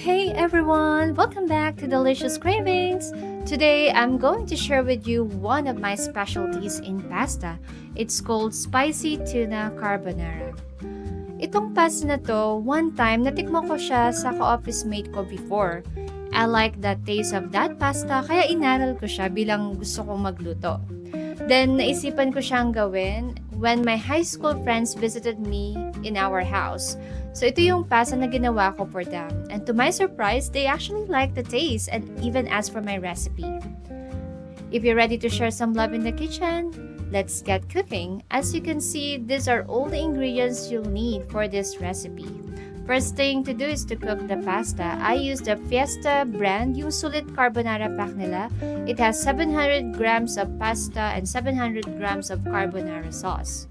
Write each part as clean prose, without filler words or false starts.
Hey everyone! Welcome back to Dolliecious Cravings! Today, I'm going to share with you one of my specialties in pasta. It's called Spicy Tuna Carbonara. Itong pasta na to, one time, natikman ko siya sa ka-office mate ko before. I like the taste of that pasta, kaya inaral ko siya bilang gusto kong magluto. Then, naisipan ko siyang gawin when my high school friends visited me in our house. So, ito yung pasta na ginawa ko for them. And to my surprise, they actually liked the taste and even asked for my recipe. If you're ready to share some love in the kitchen, let's get cooking. As you can see, these are all the ingredients you'll need for this recipe. First thing to do is to cook the pasta. I use the Fiesta brand, yung sulit carbonara pack nila. It has 700 grams of pasta and 700 grams of carbonara sauce.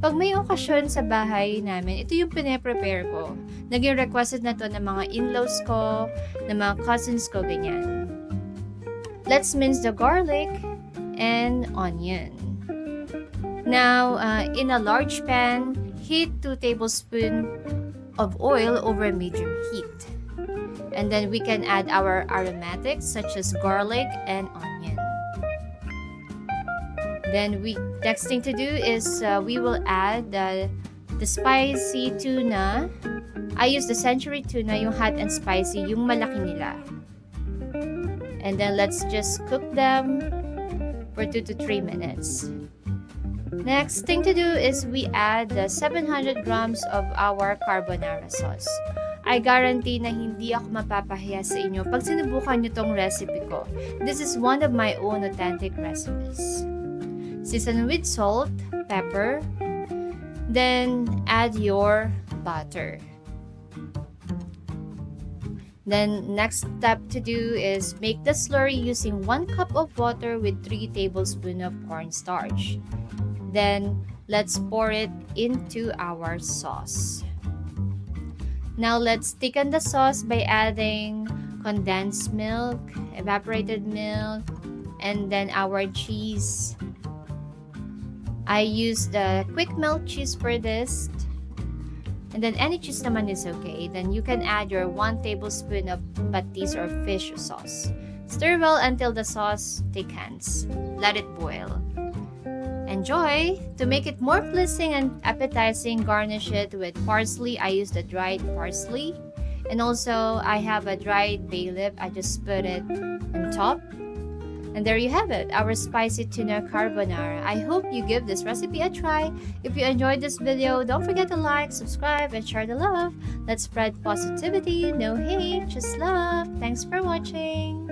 Pag may okasyon sa bahay namin, ito yung pine-prepare ko. Naging requested na to ng mga in-laws ko, ng mga cousins ko, ganyan. Let's mince the garlic and onion. Now, in a large pan, heat 2 tablespoons of oil over medium heat. And then we can add our aromatics such as garlic and onion. Then next thing to do is we will add the spicy tuna. I use the century tuna, yung hot and spicy, yung malaki nila. And then let's just cook them for 2 to 3 minutes. Next thing to do is we add the 700 grams of our carbonara sauce. I guarantee na hindi ako mapapahiya sa inyo pag sinubukan nyo tong recipe ko. This is one of my own authentic recipes. Season with salt, pepper, then add your butter. Then next step to do is make the slurry using 1 cup of water with 3 tablespoons of cornstarch. Then let's pour it into our sauce. Now let's thicken the sauce by adding condensed milk, evaporated milk, and then our cheese. I use the quick melt cheese for this. And then any cheese naman is okay. Then you can add your 1 tablespoon of patis or fish sauce. Stir well until the sauce thickens. Let it boil. Enjoy! To make it more pleasing and appetizing, garnish it with parsley. I use the dried parsley. And also, I have a dried bay leaf. I just put it on top. And there you have it, our spicy tuna carbonara. I hope you give this recipe a try. If you enjoyed this video, don't forget to like, subscribe, and share the love. Let's spread positivity, no hate, just love. Thanks for watching.